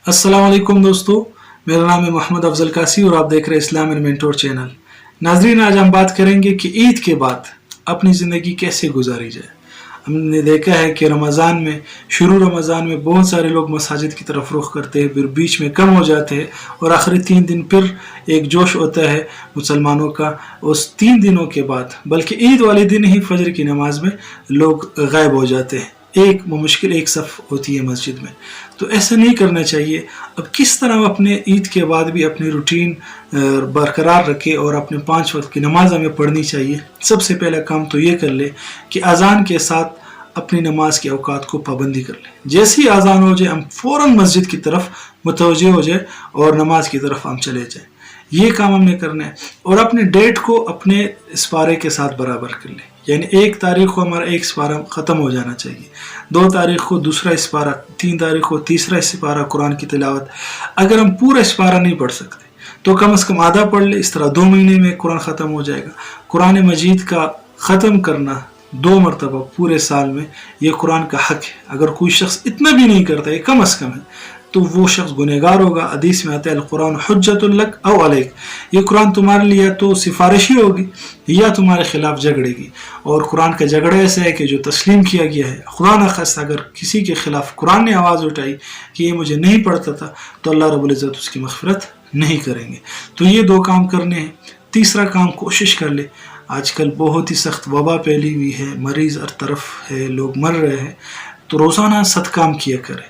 अस्सलाम वालेकुम दोस्तों, मेरा नाम है मोहम्मद अफजल कासी और आप देख रहे हैं इस्लाम एंड मेंटोर चैनल। नाजरीन, आज हम बात करेंगे कि ईद के बाद अपनी ज़िंदगी कैसे गुजारी जाए। हमने देखा है कि रमज़ान में बहुत सारे लोग मसाजिद की तरफ रुख करते हैं, फिर बीच में कम हो जाते हैं और आखिरी 3 दिन फिर एक जोश होता है मुसलमानों का। उस 3 दिनों के बाद बल्कि ईद वाले दिन ही फजर की नमाज में लोग गायब हो जाते हैं। मुश्किल एक सफ़ होती है मस्जिद में, तो ऐसा नहीं करना चाहिए। अब किस तरह अपने ईद के बाद भी अपनी रूटीन बरकरार रखे और अपने 5 वक्त की नमाज हमें पढ़नी चाहिए। सबसे पहला काम तो ये कर ले कि अजान के साथ अपनी नमाज के औकात को पाबंदी कर ले। जैसे ही अजान हो जाए हम फ़ौरन मस्जिद की तरफ मुतवज्जे हो जाए और नमाज की तरफ हम चले जाएं। ये काम हमने करना है और अपने डेट को अपने इस्पारे के साथ बराबर कर ले। यानी 1 तारीख को हमारा एक इस्पारा ख़त्म हो जाना चाहिए, 2 तारीख को दूसरा इस्पारा, 3 तारीख को तीसरा इस्पारा कुरान की तिलावत। अगर हम पूरा इस्पारा नहीं पढ़ सकते तो कम से कम आधा पढ़ ले। इस तरह 2 महीने में कुरान ख़त्म हो जाएगा। कुरान मजीद का ख़त्म करना 2 मरतबा पूरे साल में ये कुरान का हक है। अगर कोई शख्स इतना भी नहीं करता, ये कम अज़ कम है, तो वो शख्स गुनहगार होगा। हदीस में आता है कुरान हुज्जतुल लक औ अलैक, ये कुरान तुम्हारे लिए तो सिफारिशी होगी या तुम्हारे खिलाफ झगड़ेगी। और कुरान का झगड़ा ऐसा है कि जो तस्लीम किया गया है, खुदा न खास्ता अगर किसी के खिलाफ कुरान ने आवाज़ उठाई कि ये मुझे नहीं पढ़ता था, तो अल्लाह रब्बुल इज़्ज़त उसकी मग़फ़िरत नहीं करेंगे। तो ये 2 काम करने हैं। तीसरा काम, कोशिश कर ले, आजकल बहुत ही सख्त वबा फैली हुई है, मरीज़ हर तरफ है, लोग मर रहे हैं, तो रोज़ाना सदका किया करें।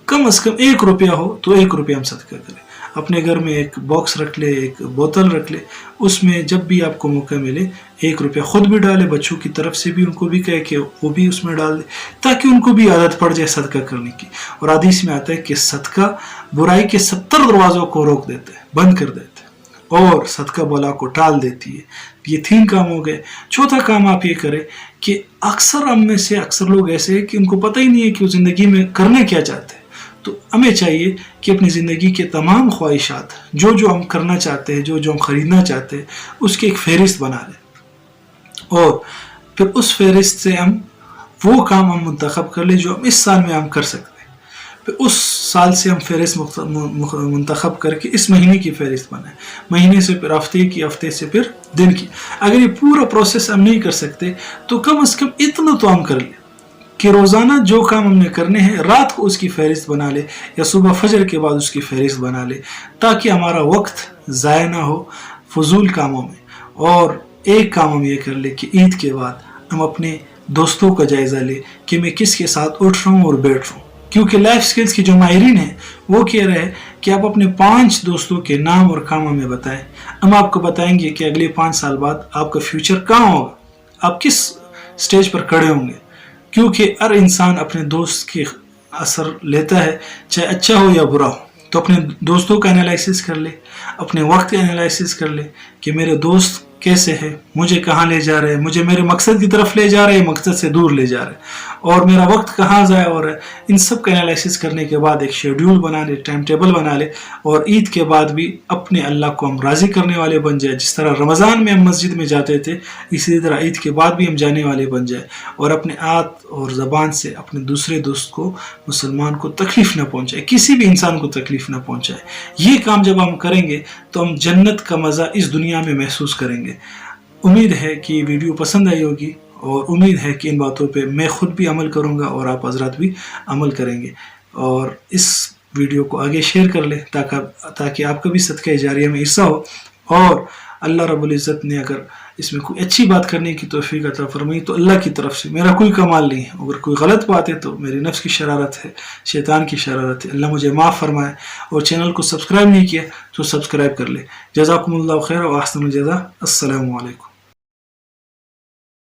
कम से कम 1 रुपया हो तो 1 रुपया हम सदका करें। अपने घर में एक बॉक्स रख ले, एक बोतल रख ले, उसमें जब भी आपको मौका मिले 1 रुपया खुद भी डाले, बच्चों की तरफ से भी उनको भी कहे कि वो भी उसमें डाल दे, ताकि उनको भी आदत पड़ जाए सदका करने की। और हदीस में आता है कि सदका बुराई के 70 दरवाज़ों को रोक देते हैं, बंद कर देते हैं, और सदका बला को टाल देती है। ये 3 काम हो गए। चौथा काम आप ये करें कि अक्सर हम में से अक्सर लोग ऐसे हैं कि उनको पता ही नहीं है कि वो ज़िंदगी में करने क्या चाहते हैं। तो हमें चाहिए कि अपनी ज़िंदगी के तमाम ख्वाहिशात, जो हम करना चाहते हैं, जो हम ख़रीदना चाहते हैं, उसकी एक फ़हरिस्त बना लें और फिर उस फ़हरिस्त से हम वो काम हम मुंतखब कर लें जो हम इस साल में हम कर सकते हैं। फिर उस साल से हम फ़हरिस्त मुंतखब करके इस महीने की फ़हरिस्त बनाएं, महीने से फिर हफ्ते की, हफ्ते से फिर दिन की। अगर ये पूरा प्रोसेस हम नहीं कर सकते तो कम से कम इतना तो हम कर लें कि रोज़ाना जो काम हमने करने हैं रात को उसकी फ़हरिस्त बना ले या सुबह फजर के बाद उसकी फ़हरिस्त बना ले, ताकि हमारा वक्त ज़ाया ना हो फजूल कामों में। और एक काम हम ये कर ले कि ईद के बाद हम अपने दोस्तों का जायज़ा ले कि मैं किसके साथ उठ रहा हूँ और बैठ रहा हूँ। क्योंकि लाइफ स्किल्स की जो माहिरीन हैं वो कह रहे हैं कि आप अपने 5 दोस्तों के नाम और काम हमें बताएं। हम आपको बताएंगे कि अगले 5 साल बाद आपका फ्यूचर कहाँ होगा, आप किस स्टेज पर खड़े होंगे। क्योंकि हर इंसान अपने दोस्त के असर लेता है, चाहे अच्छा हो या बुरा हो। तो अपने दोस्तों का एनालिसिस कर ले, अपने वक्त का एनालिसिस कर ले कि मेरे दोस्त कैसे है, मुझे कहाँ ले जा रहे हैं, मुझे मेरे मकसद की तरफ ले जा रहे हैं, मकसद से दूर ले जा रहे हैं, और मेरा वक्त कहाँ ज़ाया हो रहा है। इन सब का एनालिसिस करने के बाद एक शेड्यूल बना ले, टाइम टेबल बना ले, और ईद के बाद भी अपने अल्लाह को हम राज़ी करने वाले बन जाए। जिस तरह रमज़ान में हम मस्जिद में जाते थे, इसी तरह ईद के बाद भी हम जाने वाले बन जाए और अपने आत और ज़बान से अपने दूसरे दोस्त को, मुसलमान को तकलीफ़ न पहुँचाए, किसी भी इंसान को तकलीफ़ न पहुँचाए। ये काम जब हम करेंगे तो हम जन्नत का मज़ा इस दुनिया में महसूस करेंगे। उम्मीद है कि ये वीडियो पसंद आई होगी और उम्मीद है कि इन बातों पे मैं खुद भी अमल करूँगा और आप हज़रात भी अमल करेंगे। और इस वीडियो को आगे शेयर कर लें ताकि आपका भी सदका जारिया में हिस्सा हो। और अल्लाह रब्बुल इज़्ज़त ने अगर इसमें कोई अच्छी बात करने की तौफीक अता फरमाई तो अल्लाह की तरफ से, मेरा कोई कमाल नहीं है। अगर कोई गलत बात है तो मेरी नफ्स की शरारत है, शैतान की शरारत है। अल्लाह मुझे माफ़ फरमाए। और चैनल को सब्सक्राइब नहीं किया तो सब्सक्राइब कर ले। जज़ाकुमुल्लाहु खैर व अहसनुल जज़ा। अस्सलामु अलैकुम।